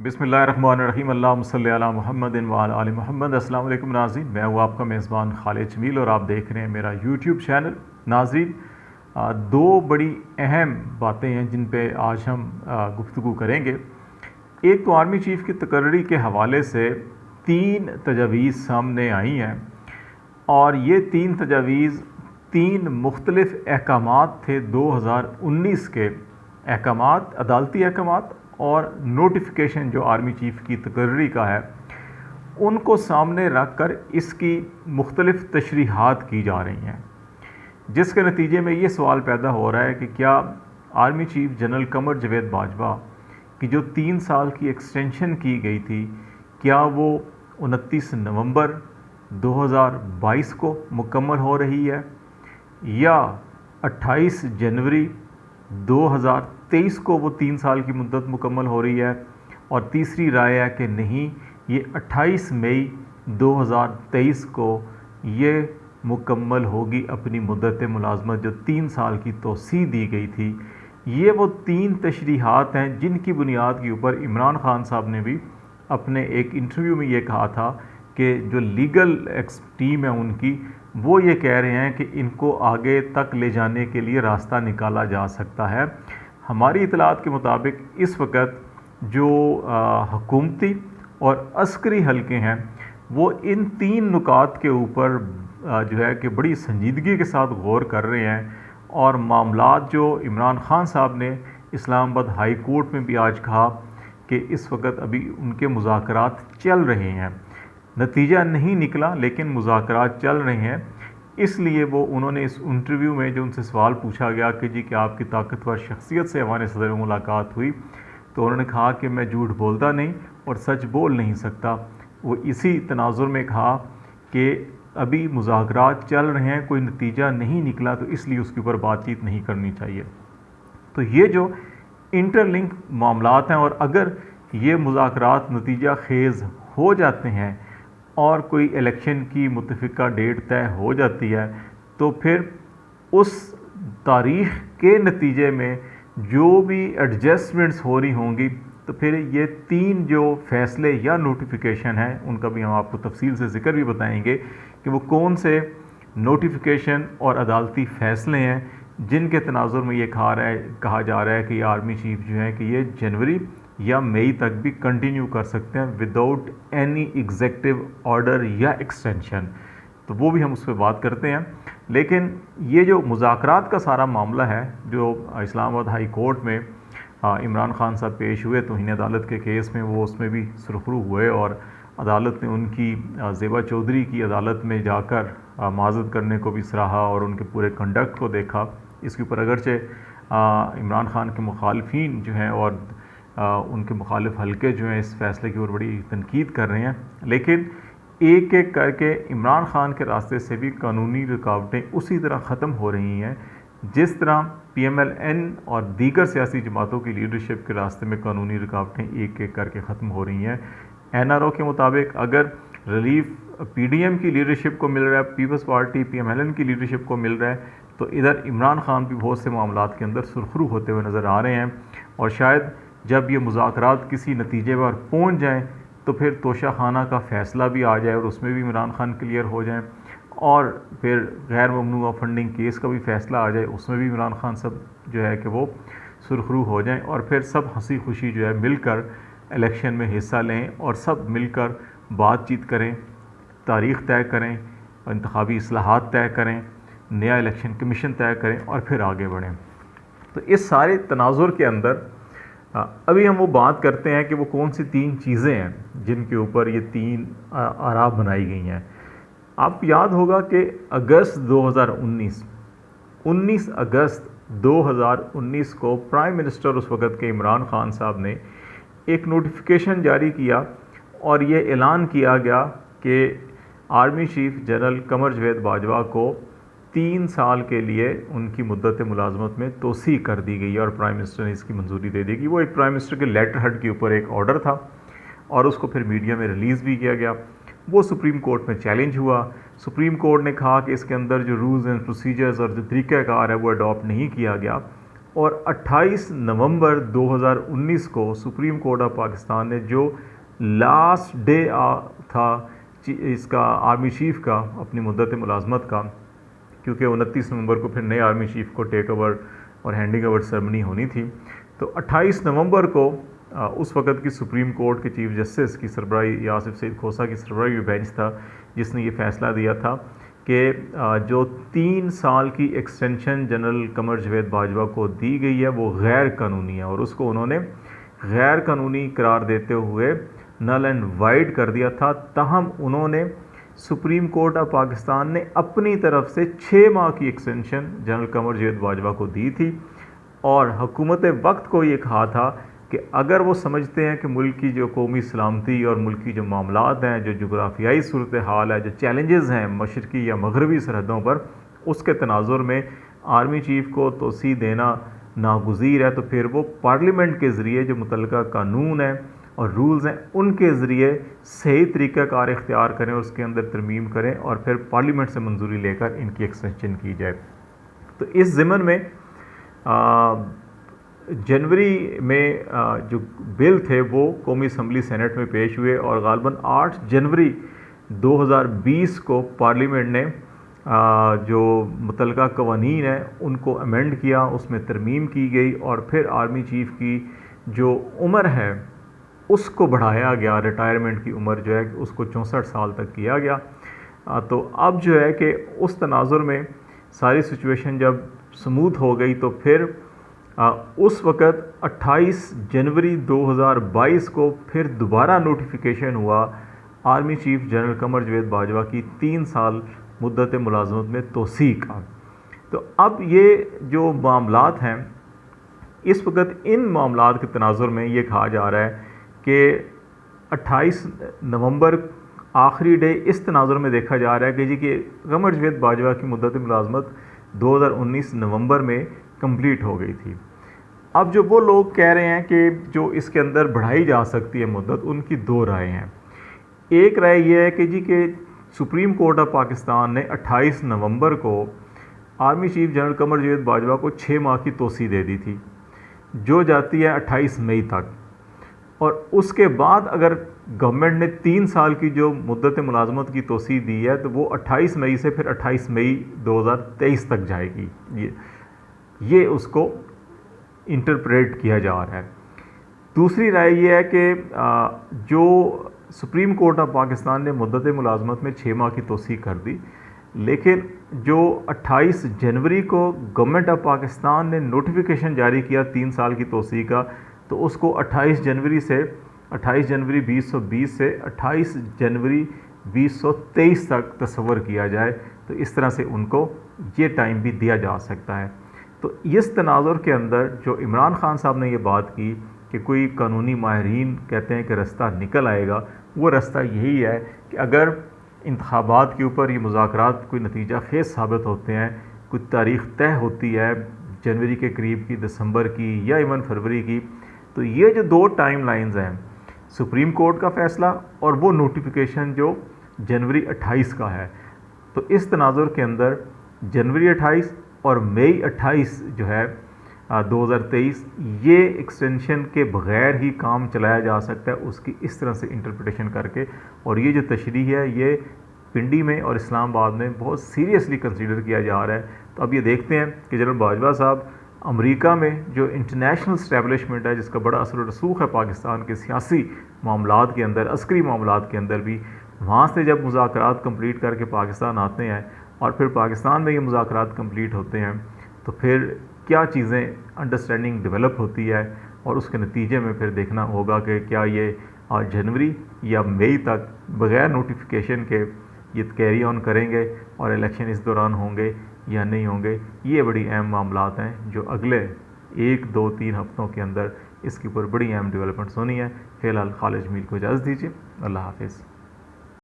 बिस्मिल्लाहिर्रहमानिर्रहीम अल्लाहुम्मा सल्लि अला मुहम्मदिन व अला आलि मुहम्मद। अस्सलाम वालेकुम नाज़रीन, मैं हूँ आपका मेज़बान खालिद जमील और आप देख रहे हैं मेरा यूट्यूब चैनल। नाज़रीन, दो बड़ी अहम बातें हैं जिन पे आज हम गुफ्तगू करेंगे। एक तो आर्मी चीफ़ की तकर्री के हवाले से तीन तजावीज़ सामने आई हैं और ये तीन तजावीज़ तीन मुख्तलिफ़ अहकामात थे 2019 के अहकामात, अदालती अहकामात और नोटिफिकेशन जो आर्मी चीफ़ की तकर्री का है, उनको सामने रख कर इसकी मुख्तलिफ़ तशरीहात की जा रही हैं, जिसके नतीजे में ये सवाल पैदा हो रहा है कि क्या army chief general Qamar Javed Bajwa की जो 3 साल की एक्सटेंशन की गई थी, क्या वो 29 नवंबर 2022 को मुकम्मल हो रही है या 28 जनवरी 2023 को वो 3 साल की मुद्दत मुकम्मल हो रही है। और तीसरी राय है कि नहीं, ये 28 मई 2023 को ये मुकम्मल होगी अपनी मुद्दत मुलाजमत जो 3 साल की तोसी दी गई थी। ये वो तीन तशरीहात हैं जिनकी बुनियाद के ऊपर इमरान खान साहब ने भी अपने एक इंटरव्यू में ये कहा था कि जो लीगल टीम है उनकी, वो ये कह रहे हैं कि इनको आगे तक ले जाने के लिए रास्ता निकाला जा सकता है। हमारी इतलात के मुताबिक इस वक्त जो हुकूमती और अस्करी हलके हैं वो इन तीन नुकात के ऊपर जो है कि बड़ी संजीदगी के साथ गौर कर रहे हैं और मामलात जो इमरान खान साहब ने इस्लामाबाद हाई कोर्ट में भी आज कहा कि इस वक्त अभी उनके मुज़ाकरात चल रहे हैं, नतीजा नहीं निकला लेकिन मुज़ाकरात चल रहे हैं। इसलिए वो उन्होंने इस इंटरव्यू में जो उनसे सवाल पूछा गया कि जी क्या आपकी ताकतवर शख्सियत से हमारे सदर में मुलाकात हुई, तो उन्होंने कहा कि मैं झूठ बोलता नहीं और सच बोल नहीं सकता। वो इसी तनाजुर में कहा कि अभी मुज़ाकरात चल रहे हैं, कोई नतीजा नहीं निकला, तो इसलिए उसके ऊपर बातचीत नहीं करनी चाहिए। तो ये जो इंटरलिंक मामलात हैं और अगर ये मुज़ाकरात नतीजा खेज़ हो जाते हैं और कोई इलेक्शन की मुतफ़िका डेट तय हो जाती है, तो फिर उस तारीख़ के नतीजे में जो भी एडजस्टमेंट्स हो रही होंगी, तो फिर ये तीन जो फ़ैसले या नोटिफिकेशन हैं उनका भी हम आपको तफसील से ज़िक्र भी बताएंगे कि वो कौन से नोटिफिकेशन और अदालती फ़ैसले हैं जिनके तनाजुर में ये कहा जा रहा है कि आर्मी चीफ़ जो है कि ये जनवरी या मई तक भी कंटिन्यू कर सकते हैं विदाउट एनी एग्जेक्टिव ऑर्डर या एक्सटेंशन। तो वो भी हम उस पर बात करते हैं। लेकिन ये जो मुज़ाकरात का सारा मामला है जो इस्लामाबाद हाई कोर्ट में इमरान खान साहब पेश हुए तौहीन अदालत के केस में, वो उसमें भी सुरखरू हुए और अदालत ने उनकी ज़ेबा चौधरी की अदालत में जाकर माज़रत करने को भी सराहा और उनके पूरे कंडक्ट को देखा। इसके ऊपर अगरचे इमरान खान के मुखालफिन जो हैं और उनके मुखालिफ हलके जो हैं इस फैसले की ओर बड़ी तनकीद कर रहे हैं, लेकिन एक एक करके इमरान खान के रास्ते से भी कानूनी रुकावटें उसी तरह ख़त्म हो रही हैं जिस तरह PMLN और दीगर सियासी जमातों की लीडरशिप के रास्ते में कानूनी रुकावटें एक एक करके ख़त्म हो रही हैं। NRO के मुताबिक अगर रिलीफ PDM की लीडरशिप को मिल रहा है, पीपल्स पार्टी PMLN की लीडरशिप को मिल रहा है, तो इधर इमरान खान भी बहुत से मामलात के अंदर सुरखरू होते हुए नज़र आ रहे हैं। और शायद जब ये मुज़ाकरात किसी नतीजे पर पहुँच जाएँ तो फिर तोशा खाना का फ़ैसला भी आ जाए और उसमें भी इमरान खान क्लियर हो जाएँ और फिर गैर ममनूआ फंडिंग केस का भी फ़ैसला आ जाए, उसमें भी इमरान खान सब जो है कि वो सुरखरू हो जाएं और फिर सब हंसी खुशी जो है मिलकर इलेक्शन में हिस्सा लें और सब मिलकर बातचीत करें, तारीख़ तय करें, इंतखाबी इस्लाहात तय करें, नया इलेक्शन कमीशन तय करें और फिर आगे बढ़ें। तो इस सारे तनाजुर के अंदर अभी हम वो बात करते हैं कि वो कौन सी तीन चीज़ें हैं जिनके ऊपर ये तीन आरा बनाई गई हैं। आपको याद होगा कि अगस्त 19 अगस्त 2019 को प्राइम मिनिस्टर उस वक़्त के इमरान खान साहब ने एक नोटिफिकेशन जारी किया और ये ऐलान किया गया कि army chief general Qamar Javed Bajwa को 3 साल के लिए उनकी मुद्दत मुलाजमत में तोसी कर दी गई और प्राइम मिनिस्टर ने इसकी मंजूरी दे दी। वो एक प्राइम मिनिस्टर के लेटर हेड के ऊपर एक ऑर्डर था और उसको फिर मीडिया में रिलीज़ भी किया गया। वो सुप्रीम कोर्ट में चैलेंज हुआ। सुप्रीम कोर्ट ने कहा कि इसके अंदर जो रूल्स एंड प्रोसीजर्स और जो तरीक़ाकार है वो अडॉप्ट नहीं किया गया। और 28 नवंबर 2019 को सुप्रीम कोर्ट ऑफ पाकिस्तान ने जो लास्ट डे था इसका आर्मी चीफ़ का अपनी मुद्दत मुलाजमत का, क्योंकि 29 नवंबर को फिर नए आर्मी चीफ़ को टेक ओवर और हैंडिंग ओवर सेरेमनी होनी थी, तो 28 नवंबर को उस वक़्त की सुप्रीम कोर्ट के चीफ जस्टिस की सरबराही आसिफ सईद खोसा की सरबराही बेंच था जिसने ये फ़ैसला दिया था कि जो 3 साल की एक्सटेंशन जनरल कमर जवेद बाजवा को दी गई है वो गैर कानूनी है, और उसको उन्होंने गैर कानूनी करार देते हुए नल एंड वाइड कर दिया था। ताहम उन्होंने सुप्रीम कोर्ट ऑफ पाकिस्तान ने अपनी तरफ से 6 माह की एक्सटेंशन जनरल कमर जवेद बाजवा को दी थी, और हुकूमत वक्त को ये कहा था कि अगर वो समझते हैं कि मुल्क की जो कौमी सलामती और मुल्क की जो मामलात हैं, जो जोग्राफियाई सूरत हाल है, जो चैलेंजेस हैं मशरक़ी या मगरबी सरहदों पर, उसके तनाजुर में आर्मी चीफ़ को तोसी देना नागुज़ीर है, तो फिर वो पार्लियामेंट के ज़रिए जो मुतल्लिका कानून है और रूल्स हैं उनके ज़रिए सही तरीक़ाकार इख्तियार करें और उसके अंदर तरमीम करें और फिर पार्लियामेंट से मंजूरी लेकर इनकी एक्सटेंशन की जाए। तो इस ज़िमन में जनवरी में जो बिल थे वो कौमी असम्बली सेनेट में पेश हुए, और ग़ालिबन 8 जनवरी 2020 को पार्लियामेंट ने जो मुतल्लिका कवानीन है उनको अमेंड किया, उसमें तरमीम की गई, और फिर आर्मी चीफ़ की जो उम्र है उसको बढ़ाया गया, रिटायरमेंट की उम्र जो है उसको 64 साल तक किया गया। तो अब जो है कि उस तनाजुर में सारी सिचुएशन जब स्मूथ हो गई तो फिर उस वक़्त 28 जनवरी 2022 को फिर दोबारा नोटिफिकेशन हुआ आर्मी चीफ़ जनरल कमर जवेद बाजवा की 3 साल मुद्दत मुलाजमत में तोसी का। तो अब ये जो मामलात हैं इस वक्त इन मामलात के तनाजुर में ये कहा जा रहा है कि 28 नवंबर आखिरी डे इस तनाजुर में देखा जा रहा है कि जी कि कमर जवेद बाजवा की मुद्दत मुलाजमत 2019 नवंबर में कंप्लीट हो गई थी। अब जो वो लोग कह रहे हैं कि जो इसके अंदर बढ़ाई जा सकती है मुद्दत, उनकी 2 राय हैं। एक राय ये है कि जी कि सुप्रीम कोर्ट ऑफ पाकिस्तान ने 28 नवंबर को आर्मी चीफ जनरल कमर जवेद बाजवा को 6 माह की तोसी दे दी थी जो जाती है 28 मई तक, और उसके बाद अगर गवर्नमेंट ने 3 साल की जो मुद्दत मुलाजमत की तोसी दी है तो वो 28 मई से फिर 28 मई 2023 तक जाएगी। ये उसको इंटरप्रेट किया जा रहा है। दूसरी राय ये है कि जो सुप्रीम कोर्ट ऑफ पाकिस्तान ने मुद्दत मुलाजमत में 6 माह की तोसी कर दी, लेकिन जो 28 जनवरी को गवर्नमेंट ऑफ पाकिस्तान ने नोटिफिकेशन जारी किया 3 साल की तोसी का, तो उसको 28 जनवरी 2020 से 28 जनवरी 2023 तक तस्वर किया जाए, तो इस तरह से उनको ये टाइम भी दिया जा सकता है। तो इस तनाजुर के अंदर जो इमरान खान साहब ने ये बात की कि कोई कानूनी माहिरीन कहते हैं कि रास्ता निकल आएगा, वो रास्ता यही है कि अगर इंतखाबात के ऊपर ये मुज़ाकरात कोई नतीजा खेज़ साबित होते हैं, कोई तारीख़ तय होती है जनवरी के करीब की, दिसंबर की या इवन फरवरी की, तो ये जो 2 टाइम लाइन्स हैं, सुप्रीम कोर्ट का फ़ैसला और वो नोटिफिकेशन जो जनवरी 28 का है, तो इस तनाजुर के अंदर जनवरी 28 और मई 28 जो है 2023 ये एक्सटेंशन के बग़ैर ही काम चलाया जा सकता है, उसकी इस तरह से इंटरप्रिटेशन करके। और ये जो तशरीह है ये पिंडी में और इस्लामाबाद में बहुत सीरियसली कंसीडर किया जा रहा है। तो अब ये देखते हैं कि जनरल बाजवा साहब अमेरिका में जो इंटरनेशनल स्टैब्लिशमेंट है, जिसका बड़ा असर रसूख है पाकिस्तान के सियासी मामलात के अंदर, अस्करी मामलात के अंदर भी, वहाँ से जब मुज़ाकरात कंप्लीट करके पाकिस्तान आते हैं और फिर पाकिस्तान में ये मुज़ाकरात कंप्लीट होते हैं, तो फिर क्या चीज़ें अंडरस्टैंडिंग डेवलप होती है, और उसके नतीजे में फिर देखना होगा कि क्या ये जनवरी या मई तक बग़ैर नोटिफिकेशन के ये कैरी ऑन करेंगे और इलेक्शन इस दौरान होंगे या नहीं होंगे। ये बड़ी अहम मामलात हैं जो अगले 1, 2, 3 हफ्तों के अंदर इसके ऊपर बड़ी अहम डेवलपमेंट्स होनी है। फ़िलहाल खालिद जमील को इजाज़त दीजिए। अल्लाह हाफ़िज़।